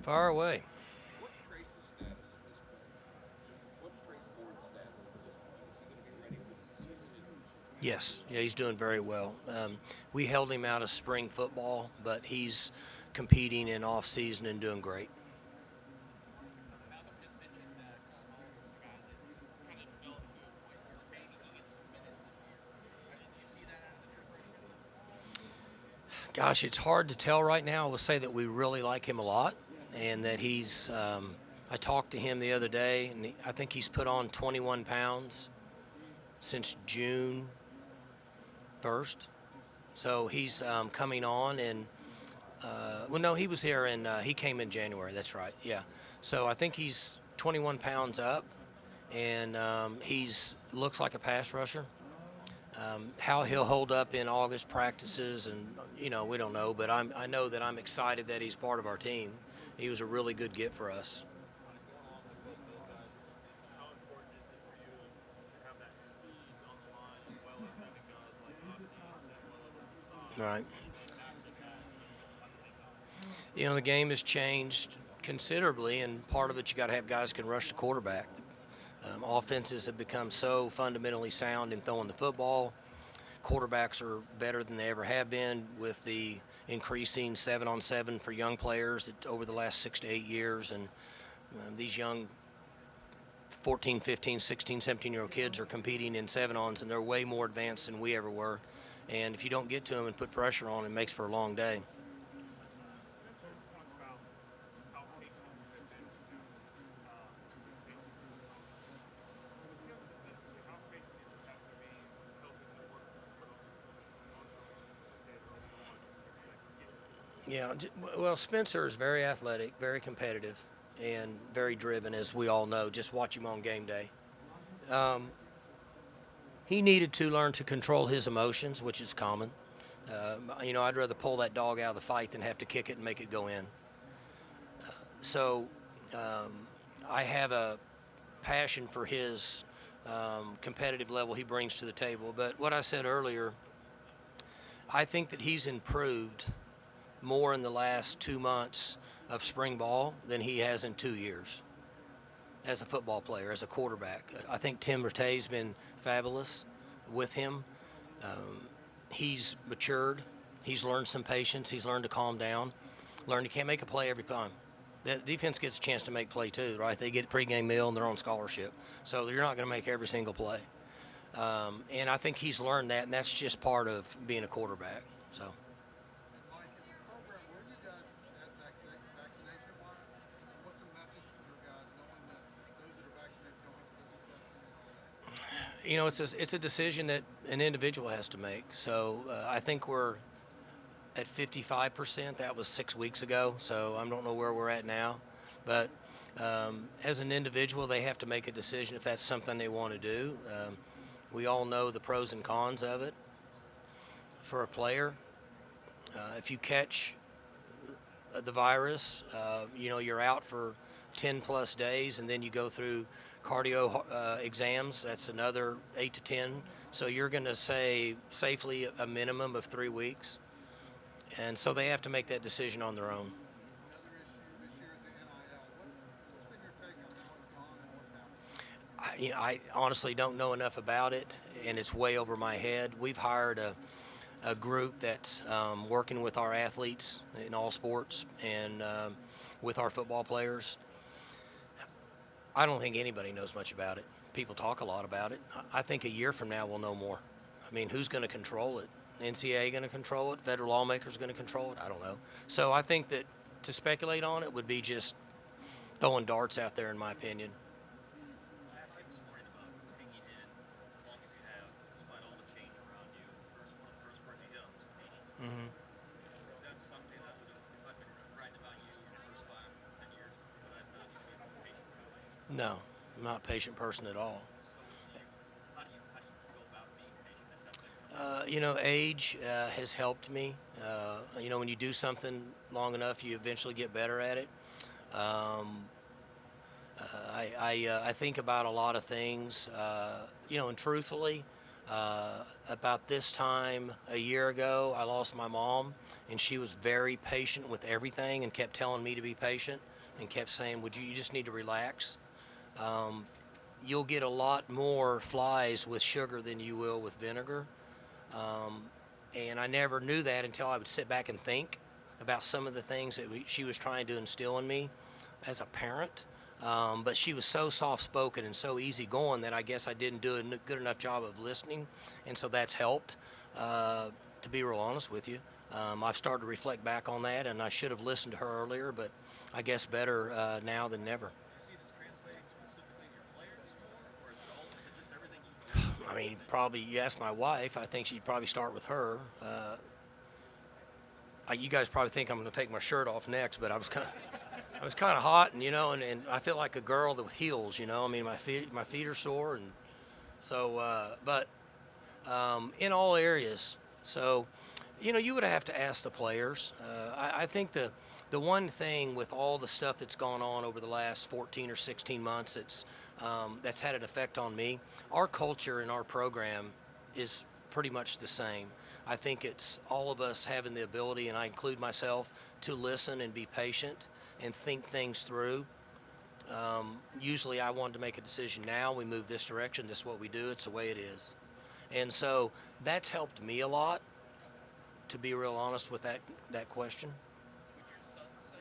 Far away. What's Trace's status at this point? What's Trace Ford's status at this point? Is he going to be ready for the season? Yes, yeah, he's doing very well. We held him out of spring football, but he's competing in off season and doing great. Malcolm just mentioned that Mahomes is a guy that's kind of developed to a point where maybe he gets some minutes this year. Do you see that out of the true freshman? Gosh, it's hard to tell right now. I will say that we really like him a lot, and that he's. I talked to him the other day, and I think he's put on 21 pounds since June 1st. So he's coming on, and well, no, he was here, and he came in January. That's right. Yeah. So I think he's 21 pounds up, and he's looks like a pass rusher. How he'll hold up in August practices, and we don't know. But I know that I'm excited that he's part of our team. He was a really good get for us. Going along with both those guys at the same time, how important is it for you to have that speed on the line as well as having guys like Oxy and Zetwell on the side Right. and matching that, at the same time? The game has changed considerably, and part of it you got to have guys who can rush the quarterback. Offenses have become so fundamentally sound in throwing the football. Quarterbacks are better than they ever have been with the increasing 7-on-7 for young players over the last 6 to 8 years. And these young 14, 15, 16, 17-year-old kids are competing in 7-ons, and they're way more advanced than we ever were. And if you don't get to them and put pressure on, it makes for a long day. Spencer, talk about how capable you've been with him these days. Give us a sense as to how patient you have to be to help him to work through some of those emotional hits early on to get to it. Yeah, well, Spencer is very athletic, very competitive, and very driven, as we all know. Just watch him on game day. Um, he needed to learn to control his emotions, which is common. I'd rather pull that dog out of the fight than have to kick it and make it go in. So um, I have a passion for his competitive level he brings to the table. But what I said earlier, I think that he's improved more in the last 2 months of spring ball than he has in 2 years as a football player, as a quarterback. I think Tim Rattay's been fabulous with him. Um, he's matured. He's learned some patience. He's learned to calm down. Learned he can't make a play every time. The defense gets a chance to make play too, right? They get a pregame meal and they're on scholarship, so you're not going to make every single play. And I think he's learned that, and that's just part of being a quarterback. So. And Mike, in the program, where are you guys at vaccination-wise? And what's the message to your guys, knowing that those that are vaccinated don't have to go through testing and all that? It's a decision that an individual has to make. So I think we're at 55%. That was 6 weeks ago. So I don't know where we're at now, but as an individual, they have to make a decision if that's something they want to do. We all know the pros and cons of it. For a player, if you catch the virus, you're out for 10 plus days, and then you go through cardio exams. That's another 8 to 10. So you're going to say safely a minimum of 3 weeks. And so they have to make that decision on their own. Another issue this year is the NIL. What's been your take on how it's gone and what's happening? I honestly don't know enough about it, and it's way over my head. We've hired a group that's working with our athletes in all sports and with our football players. I don't think anybody knows much about it. People talk a lot about it. I think a year from now we'll know more. I mean, who's going to control it? NCAA going to control it? Federal lawmakers going to control it? I don't know. So I think that to speculate on it would be just throwing darts out there, in my opinion. I asked you this morning about hanging in as long as you have, despite all the change around you. One of the first words you hit on was patience. Hmm. Is that something that would have, if I'd been writing about you in your first 5, 10 years, would I thought you'd be a patient guy? No, I'm not a patient person at all. So how do you go about being patient at that point? Age has helped me. When you do something long enough, you eventually get better at it. Um, I think about a lot of things, and truthfully, about this time a year ago, I lost my mom, and she was very patient with everything and kept telling me to be patient. and kept saying, you just need to relax. Um, you'll get a lot more flies with sugar than you will with vinegar. Um, and I never knew that until I would sit back and think about some of the things that she was trying to instill in me as a parent. But she was so soft-spoken and so easygoing that I guess I didn't do a good enough job of listening, and so that's helped. To be real honest with you, I've started to reflect back on that, and I should have listened to her earlier, but I guess better now than never. Do you see this translating specifically to your players more, or is it just everything you do? I mean, probably you ask my wife, I think she'd probably start with her. You guys probably think I'm going to take my shirt off next, but I was kind of hot, and and I feel like a girl with heels. I mean, my feet are sore, and so but in all areas. So, you would have to ask the players. I think the one thing with all the stuff that's gone on over the last 14 or 16 months that's had an effect on me. Our culture and our program is pretty much the same. I think it's all of us having the ability, and I include myself, to listen and be patient and think things through. Usually I wanted to make a decision now. We move this direction. This is what we do. It's the way it is. And so that's helped me a lot, to be real honest with that question. Would your son say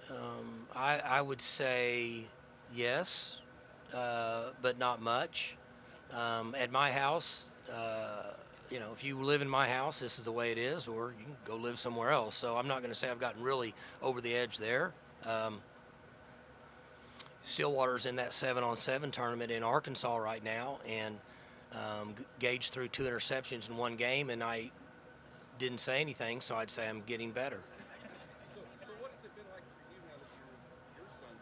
you're a favorite? I would say yes, but not much. At my house, if you live in my house, this is the way it is, or you can go live somewhere else. So I'm not going to say I've gotten really over the edge there. Stillwater's in that 7-on-7 tournament in Arkansas right now, and Gage threw 2 interceptions in one game, and I didn't say anything, so I'd say I'm getting better. So what has it been like for you now that your sons,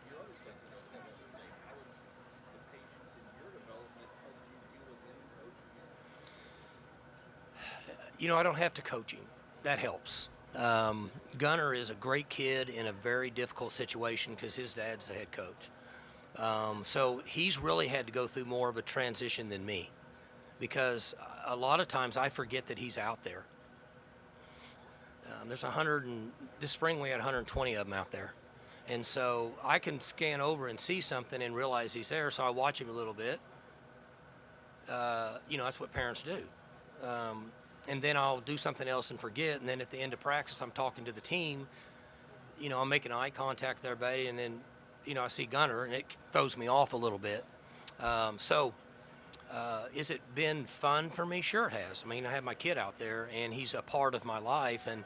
your other sons have come up the same? How has the patience in your development helped you deal with them coaching you? I don't have to coach him. That helps. Gunner is a great kid in a very difficult situation because his dad's the head coach. So he's really had to go through more of a transition than me, because a lot of times I forget that he's out there. There's 100, and this spring we had 120 of them out there. And so I can scan over and see something and realize he's there, so I watch him a little bit. That's what parents do. And then I'll do something else and forget, and then at the end of practice I'm talking to the team, I'm making eye contact with everybody, and then I see Gunner, and it throws me off a little bit. Has it been fun for me? Sure it has. I mean, I have my kid out there, and he's a part of my life, and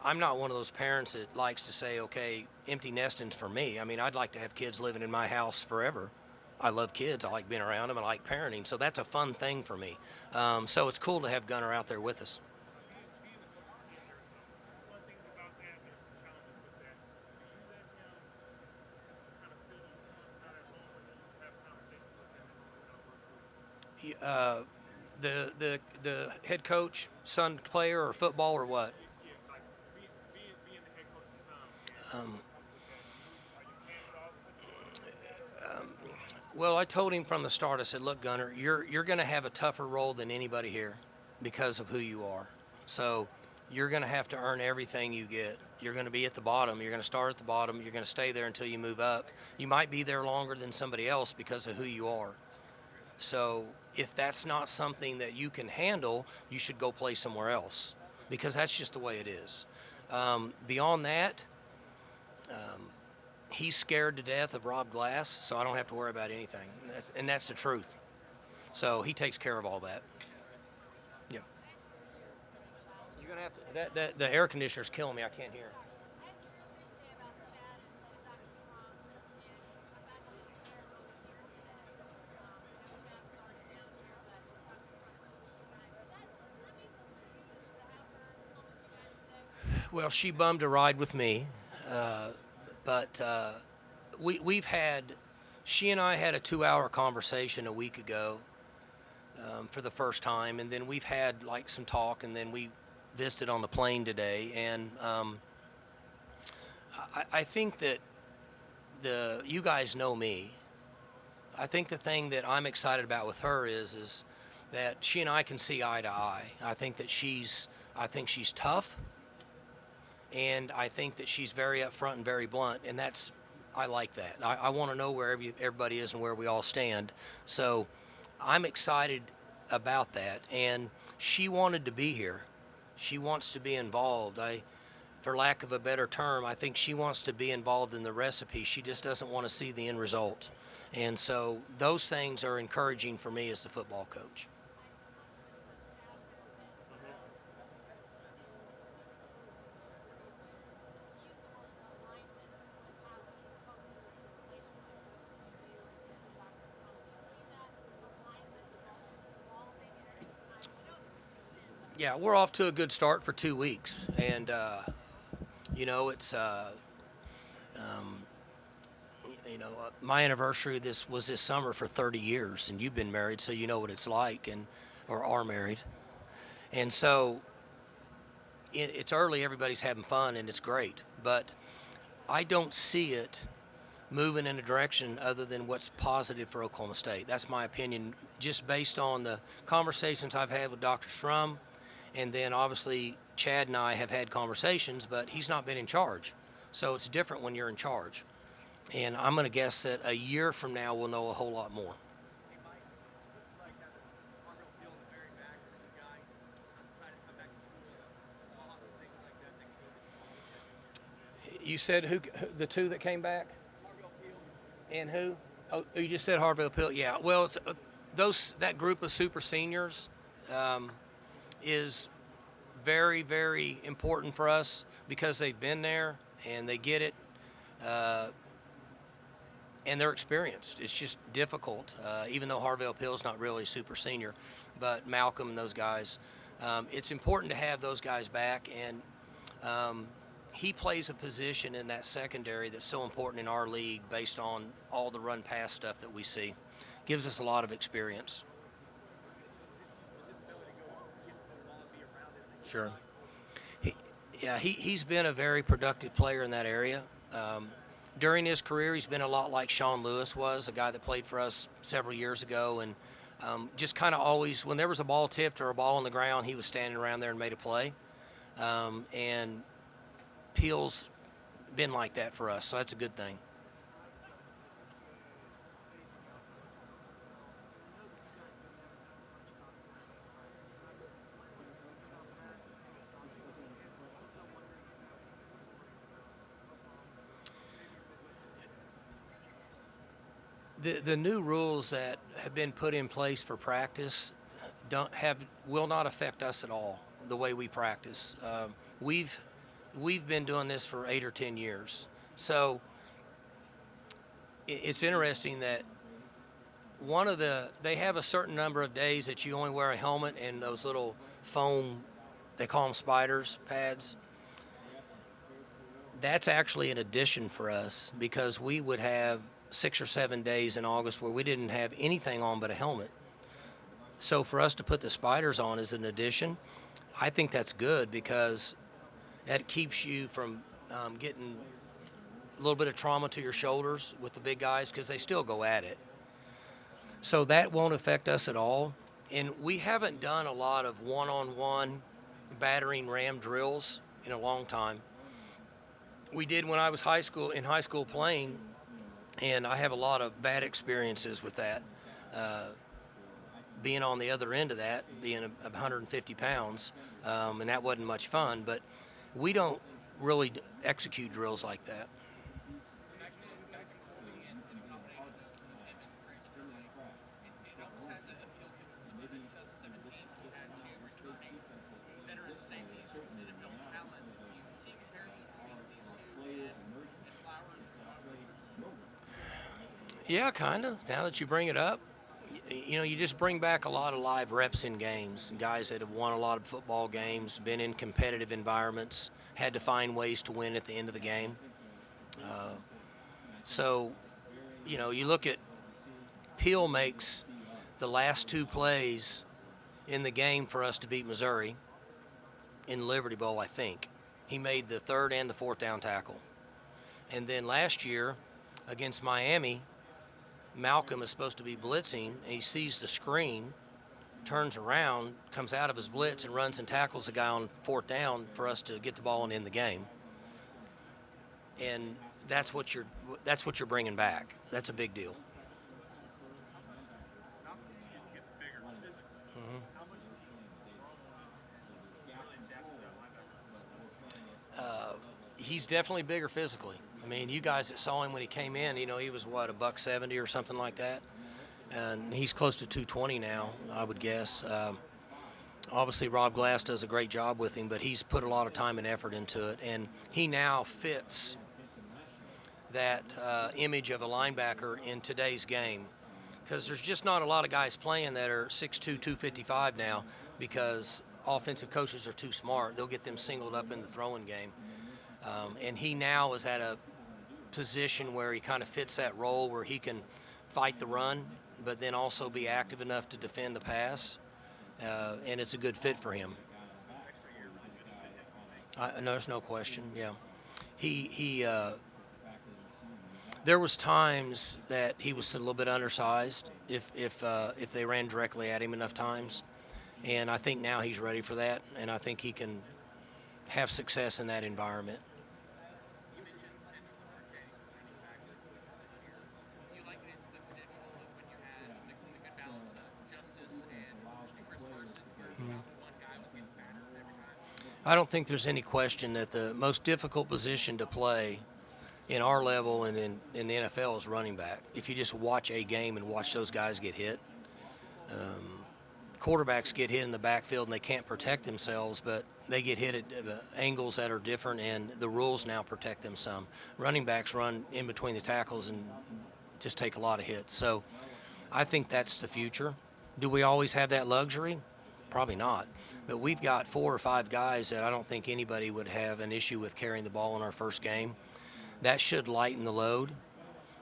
I'm not one of those parents that likes to say, okay, empty nesting's for me. I mean, I'd like to have kids living in my house forever. I love kids. I like being around them. I like parenting. So that's a fun thing for me. So it's cool to have Gunner out there with us. Being the coach again, there's some fun things about that. There's some challenges with that. Do you let him kind of feel those ones not at home, or do you have conversations with him and kind of work through it? The head coach, son player, or football, or what? Yeah, like being the head coach's son. Um, Are you hands off with him? Well, I told him from the start, I said, look, Gunner, you're going to have a tougher role than anybody here because of who you are. So you're going to have to earn everything you get. You're going to be at the bottom. You're going to start at the bottom. You're going to stay there until you move up. You might be there longer than somebody else because of who you are. So if that's not something that you can handle, you should go play somewhere else, because that's just the way it is. Beyond that, he's scared to death of Rob Glass, so I don't have to worry about anything. And that's the truth. So he takes care of all that. Yeah. You're gonna have to. The air conditioner's killing me. I can't hear. Well, she bummed a ride with me, but she and I had a 2-hour conversation a week ago for the first time, and then we've had like some talk, and then we visited on the plane today, and I think that you guys know me. I think the thing that I'm excited about with her is that she and I can see eye to eye. I think she's tough. and I think that she's very upfront and very blunt, and I like that. I want to know where everybody is and where we all stand. So I'm excited about that, and she wanted to be here. She wants to be involved. For lack of a better term, I think she wants to be involved in the recipe. She just doesn't want to see the end result. And so those things are encouraging for me as the football coach. Yeah, we're off to a good start for 2 weeks, and it's my anniversary this summer for 30 years, and you've been married, so you know what it's like, and or are married, and so it's early. Everybody's having fun, and it's great, but I don't see it moving in a direction other than what's positive for Oklahoma State. That's my opinion, just based on the conversations I've had with Dr. Shrum, and then obviously Chad and I have had conversations, but he's not been in charge. So it's different when you're in charge. And I'm going to guess that a year from now we'll know a whole lot more. You said who the two that came back? And who? Oh, you just said Harville Pill. Yeah. Well, it's that group of super seniors is very, very important for us because they've been there and they get it, and they're experienced. It's just difficult, even though Harville Pill's not really super senior, but Malcolm and those guys. It's important to have those guys back, and he plays a position in that secondary that's so important in our league based on all the run pass stuff that we see. Gives us a lot of experience. Sure. He's been a very productive player in that area. During his career, he's been a lot like Sean Lewis was, a guy that played for us several years ago, and just kind of always, when there was a ball tipped or a ball on the ground, he was standing around there and made a play. And Peel's been like that for us, so that's a good thing. The new rules that have been put in place for practice will not affect us at all the way we practice. We've been doing this for 8 or 10 years, so it's interesting that they have a certain number of days that you only wear a helmet and those little foam, they call them spiders pads. That's actually an addition for us because we would have 6 or 7 days in August where we didn't have anything on but a helmet. So for us to put the spiders on as an addition, I think that's good because that keeps you from getting a little bit of trauma to your shoulders with the big guys because they still go at it. So that won't affect us at all. And we haven't done a lot of one-on-one battering ram drills in a long time. We did when I was in high school playing, and I have a lot of bad experiences with that. Being on the other end of that, being 150 pounds, and that wasn't much fun, but we don't really execute drills like that. Yeah, kind of. Now that you bring it up, you just bring back a lot of live reps in games. Guys that have won a lot of football games, been in competitive environments, had to find ways to win at the end of the game. So, you look at Peel makes the last 2 plays in the game for us to beat Missouri in Liberty Bowl, I think. He made the 3rd and the 4th down tackle. And then last year against Miami, Malcolm is supposed to be blitzing, and he sees the screen, turns around, comes out of his blitz, and runs and tackles the guy on 4th down for us to get the ball and end the game. and that's what you're bringing back. That's a big deal. How can he just get bigger physically? How much is he really adapted to that linebacker? He's definitely bigger physically. I mean, you guys that saw him when he came in, he was what, a buck 70 or something like that, and he's close to 220 now, I would guess. Obviously, Rob Glass does a great job with him, but he's put a lot of time and effort into it, and he now fits that image of a linebacker in today's game, because there's just not a lot of guys playing that are 6'2", 255 now, because offensive coaches are too smart. They'll get them singled up in the throwing game. And he now is at a position where he kind of fits that role where he can fight the run, but then also be active enough to defend the pass. And it's a good fit for him. No, there's no question. Yeah, he there was times that he was a little bit undersized if they ran directly at him enough times, and I think now he's ready for that, and I think he can have success in that environment. Do you liken it to the potential of when you had the good balance of Justice and Chris Carson, where one guy was getting fatter every time? I don't think there's any question that the most difficult position to play in our level and in the NFL is running back. If you just watch a game and watch those guys get hit, quarterbacks get hit in the backfield and they can't protect themselves, but they get hit at angles that are different, and the rules now protect them some. Running backs run in between the tackles and just take a lot of hits. So I think that's the future. Do we always have that luxury? Probably not. But we've got 4 or 5 guys that I don't think anybody would have an issue with carrying the ball in our first game. That should lighten the load.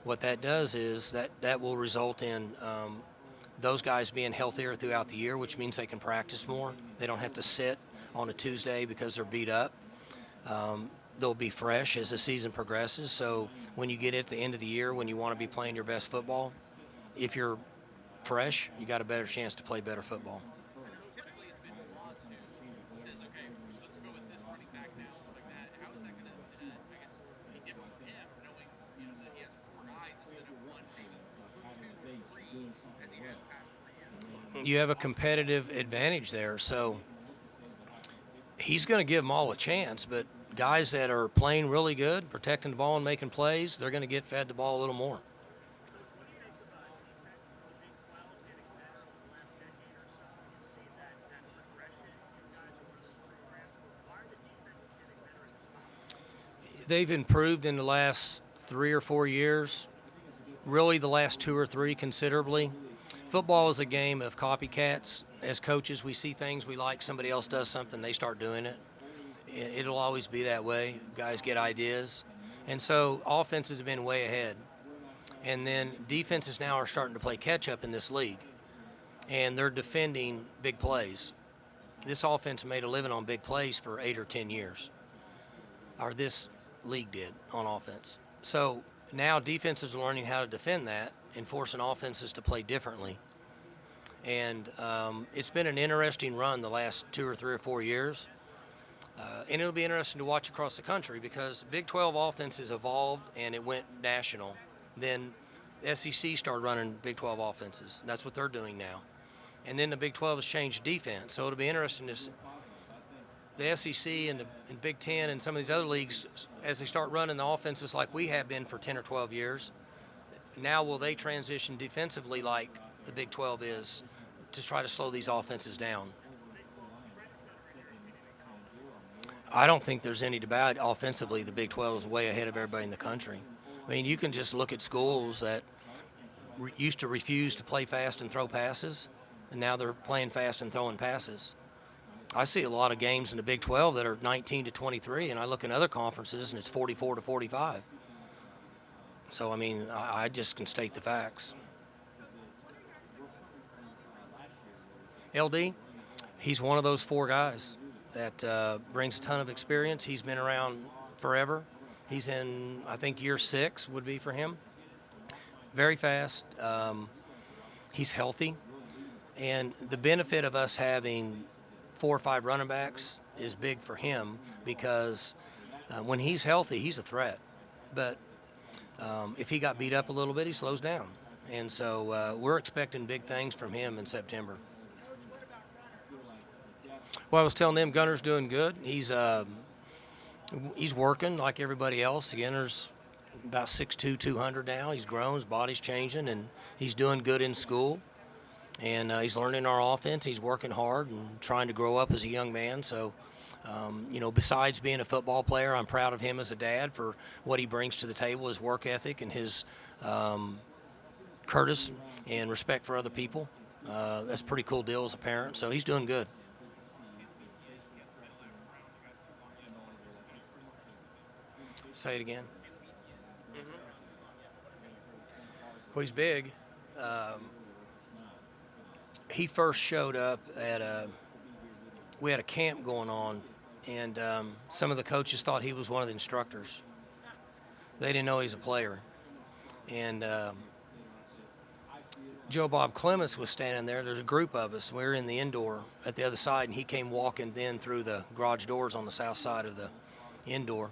What that does is that will result in those guys being healthier throughout the year, which means they can practice more. They don't have to sit on a Tuesday because they're beat up. They'll be fresh as the season progresses. So when you get at the end of the year, when you want to be playing your best football, if you're fresh, you got a better chance to play better football. Typically, it's been Moss who says, "Okay, let's go with this running back now," stuff like that. How is that going to, I guess, be different for him, knowing that he has 4 guys instead of 1, maybe 2, 3, as he has past 3 years? You have a competitive advantage there. So he's going to give them all a chance, but guys that are playing really good, protecting the ball and making plays, they're going to get fed the ball a little more. What do you think about defense? The Big 12 getting better over the last decade or so. You see that progression in guys who are in those programs. Why are the defenses getting better at this time? They've improved in the last 3 or 4 years, really the last 2 or 3 considerably. Football is a game of copycats. As coaches, we see things we like, somebody else does something, they start doing it. It'll always be that way. Guys get ideas. And so offenses have been way ahead. And then defenses now are starting to play catch up in this league. And they're defending big plays. This offense made a living on big plays for 8 or 10 years. Or this league did on offense. So now defenses are learning how to defend that and forcing offenses to play differently. And it's been an interesting run the last 2 or 3 or 4 years. And it'll be interesting to watch across the country because Big 12 offenses evolved and it went national. Then SEC started running Big 12 offenses. That's what they're doing now. And then the Big 12 has changed defense. So it'll be interesting if the SEC and Big 10 and some of these other leagues, as they start running the offenses like we have been for 10 or 12 years, now will they transition defensively like the Big 12 is to try to slow these offenses down? I don't think there's any debate. Offensively, the Big 12 is way ahead of everybody in the country. I mean, you can just look at schools that used to refuse to play fast and throw passes, and now they're playing fast and throwing passes. I see a lot of games in the Big 12 that are 19 to 23, and I look in other conferences and it's 44 to 45. So, I mean, I just can state the facts. LD, he's one of those 4 guys that brings a ton of experience. He's been around forever. He's in, I think, year 6 would be for him. Very fast. He's healthy. And the benefit of us having 4 or 5 running backs is big for him because when he's healthy, he's a threat. but if he got beat up a little bit, he slows down. And so we're expecting big things from him in September. Well, I was telling them Gunner's doing good. He's working like everybody else. Gunner's about 6'2", 200 now. He's grown, his body's changing, and he's doing good in school. And he's learning our offense. He's working hard and trying to grow up as a young man. So, besides being a football player, I'm proud of him as a dad for what he brings to the table, his work ethic and his courtesy and respect for other people. That's a pretty cool deal as a parent. So he's doing good. Say it again. Well, he's big. He first showed up we had a camp going on, and some of the coaches thought he was one of the instructors. They didn't know he's a player. And Joe Bob Clements was standing there. There's a group of us. We were in the indoor at the other side, and he came walking in through the garage doors on the south side of the indoor.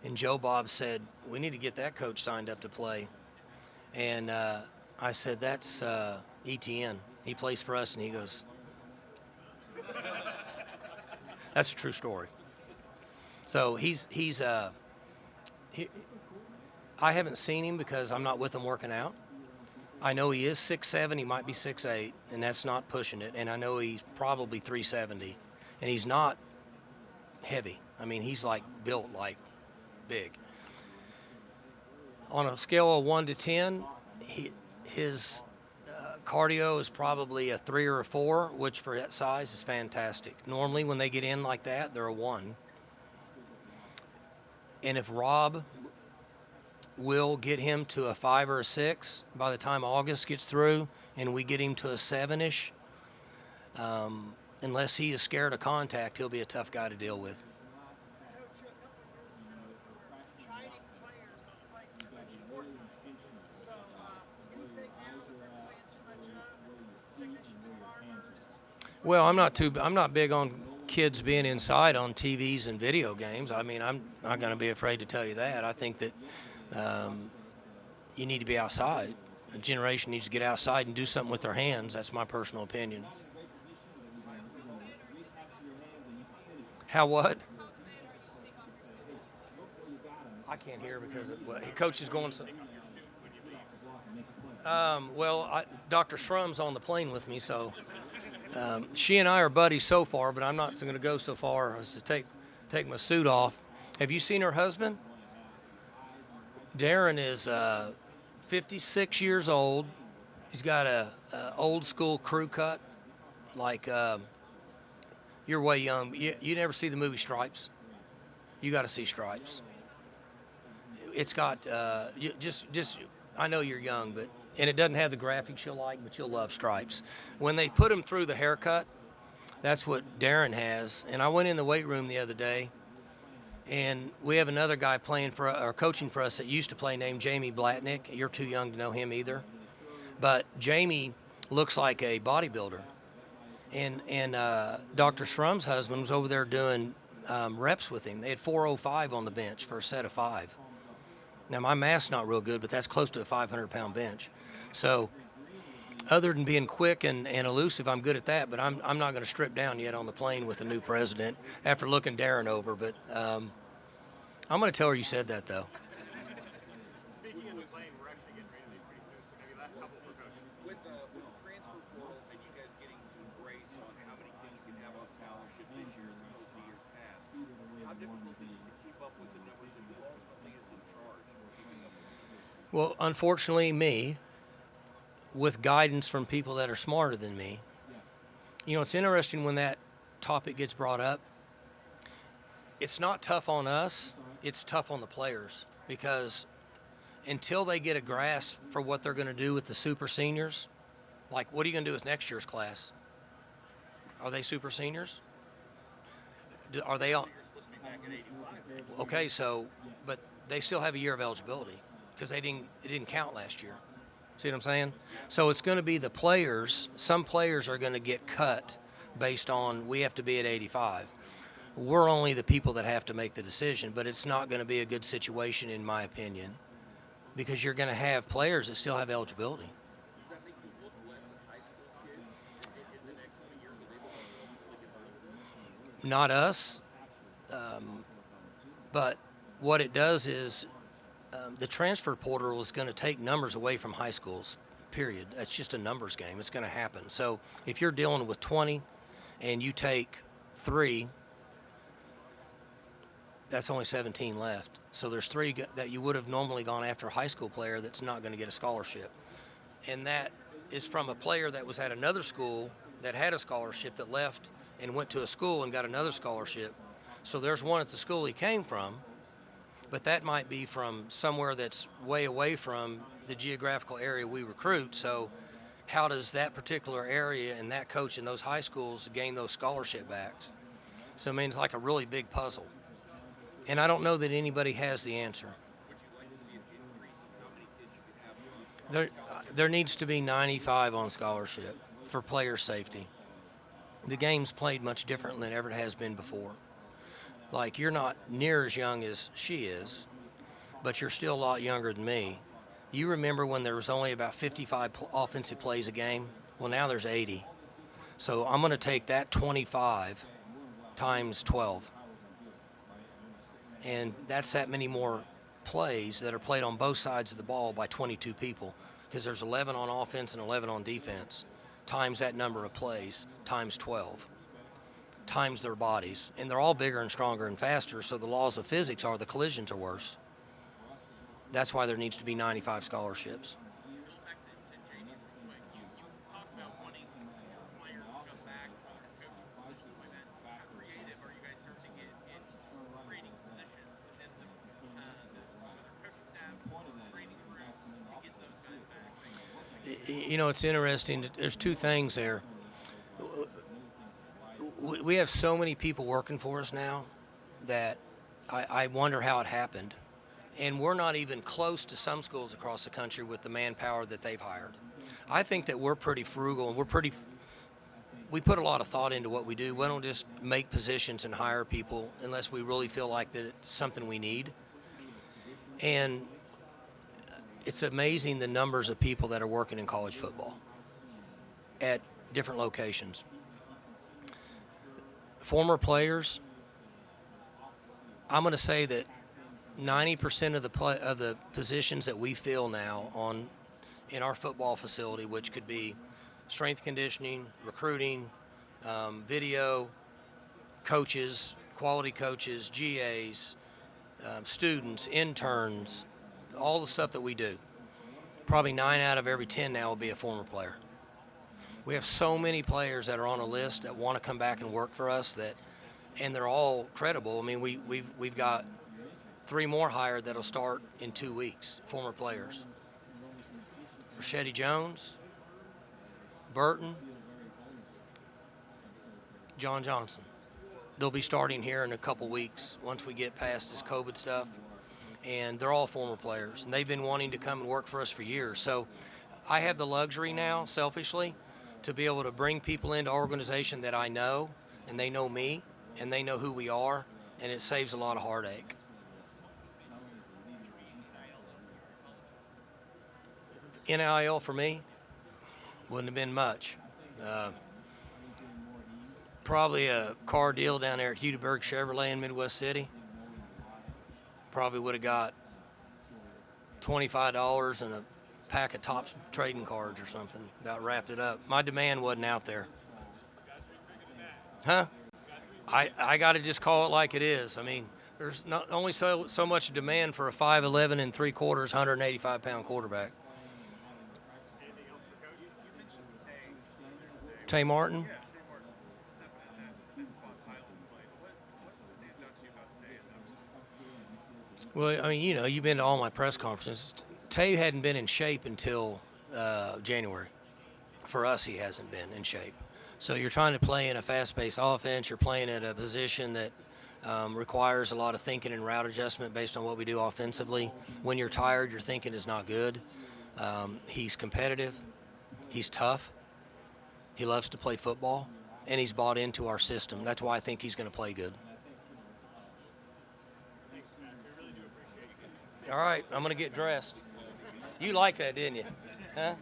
And Joe Bob said, "We need to get that coach signed up to play." And I said, "That's ETN. He plays for us." And he goes, "That's a true story." So I haven't seen him because I'm not with him working out. I know he is 6'7", he might be 6'8", and that's not pushing it. And I know he's probably 370, and he's not heavy. I mean, he's like built like big. On a scale of 1 to 10, his cardio is probably a 3 or a 4, which for that size is fantastic. Normally when they get in like that, they're a 1. And if Rob will get him to a 5 or a 6 by the time August gets through, and we get him to a 7-ish, unless he is scared of contact, he'll be a tough guy to deal with. Well, I'm not big on kids being inside on TVs and video games. I mean, I'm not going to be afraid to tell you that. I think that you need to be outside. A generation needs to get outside and do something with their hands. That's my personal opinion. How what? I can't hear because coach is going. Dr. Shrum's on the plane with me, so she and I are buddies so far, but I'm not going to go so far as to take my suit off. Have you seen her husband? Darren is 56 years old. He's got a old school crew cut, like you're way young. You never see the movie Stripes. You got to see Stripes. It's got just I know you're young, and it doesn't have the graphics you'll like, but you'll love Stripes. When they put him through the haircut, that's what Darren has. And I went in the weight room the other day, and we have another guy playing or coaching for us that used to play named Jamie Blatnick. You're too young to know him either. But Jamie looks like a bodybuilder. And Dr. Shrum's husband was over there doing reps with him. They had 405 on the bench for a set of 5. Now, my math's not real good, but that's close to a 500-pound bench. So other than being quick and elusive, I'm good at that, but I'm not going to strip down yet on the plane with the new president after looking Darren over. But I'm going to tell her you said that, though. Speaking of the plane, we're actually getting ready to leave pretty soon. So maybe last couple for coach. With the transfer portal and you guys getting some grace on how many kids you can have on scholarship this year as opposed to years past, how difficult is it to keep up with the numbers and who ultimately is in charge of keeping up with the numbers? Well, unfortunately, me, with guidance from people that are smarter than me. You know, it's interesting when that topic gets brought up. It's not tough on us, it's tough on the players, because until they get a grasp for what they're going to do with the super seniors, like what are you going to do with next year's class? Are they super seniors? Are they all? Okay, so, but they still have a year of eligibility because it didn't count last year. See what I'm saying? So it's going to be the players. Some players are going to get cut based on we have to be at 85. We're only the people that have to make the decision, but it's not going to be a good situation, in my opinion, because you're going to have players that still have eligibility. Does that make you look less at high school kids in the next couple of years? Are they the ones that ultimately get hurt? Not us, but what it does is the transfer portal is going to take numbers away from high schools, period. That's just a numbers game. It's going to happen. So if you're dealing with 20 and you take 3, that's only 17 left. So there's 3 that you would have normally gone after a high school player that's not going to get a scholarship. And that is from a player that was at another school that had a scholarship that left and went to a school and got another scholarship. So there's one at the school he came from, but that might be from somewhere that's way away from the geographical area we recruit. So how does that particular area and that coach in those high schools gain those scholarship backs? So I mean, it's like a really big puzzle. And I don't know that anybody has the answer. Would you like to see an increase in how many kids you can have on scholarship? There needs to be 95 on scholarship for player safety. The game's played much different than ever it has been before. Like, you're not near as young as she is, but you're still a lot younger than me. You remember when there was only about 55 offensive plays a game? Well, now there's 80. So I'm going to take that 25 times 12. And that's that many more plays that are played on both sides of the ball by 22 people, because there's 11 on offense and 11 on defense, times that number of plays, times 12, times their bodies. And they're all bigger and stronger and faster, so the laws of physics are the collisions are worse. That's why there needs to be 95 scholarships. Going back to JD real quick, you talked about wanting more players to come back, other coaching positions like that. How creative are you guys starting to get in creating positions within the other coaching staff, training crews to get those guys back? You know, it's interesting. There's 2 things there. We have so many people working for us now that I wonder how it happened. And we're not even close to some schools across the country with the manpower that they've hired. I think that we're pretty frugal, and we put a lot of thought into what we do. We don't just make positions and hire people unless we really feel like that it's something we need. And it's amazing the numbers of people that are working in college football at different locations. Former players, I'm going to say that 90% of the positions that we fill now in our football facility, which could be strength conditioning, recruiting, video, coaches, quality coaches, GAs, students, interns, all the stuff that we do. Probably 9 out of every 10 now will be a former player. We have so many players that are on a list that want to come back and work for us, and they're all credible. I mean, we've got 3 more hired that'll start in 2 weeks, former players. Rashedi Jones, Burton, John Johnson. They'll be starting here in a couple weeks once we get past this COVID stuff. And they're all former players. And they've been wanting to come and work for us for years. So I have the luxury now, selfishly, to be able to bring people into our organization that I know, and they know me, and they know who we are, and it saves a lot of heartache. NIL for me wouldn't have been much. Probably a car deal down there at Hudeberg Chevrolet in Midwest City. Probably would have got $25 and a pack of Topps trading cards or something. About wrapped it up. My demand wasn't out there. Huh? I got to just call it like it is. I mean, there's not only so much demand for a 5'11" and 3/4, 185-pound quarterback. Anything else for Coach? You mentioned Tay Martin. Yeah, Tay Martin stepping in that spot Tyler played. What stands out to you about Tay and that? Well, I mean, you know, you've been to all my press conferences. Tay hadn't been in shape until January. For us, he hasn't been in shape. So you're trying to play in a fast-paced offense. You're playing at a position that requires a lot of thinking and route adjustment based on what we do offensively. When you're tired, your thinking is not good. He's competitive. He's tough. He loves to play football, and he's bought into our system. That's why I think he's going to play good. man. We really do appreciate you. All right, I'm gonna get dressed. You like that, didn't you? Huh?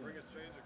Bring a change of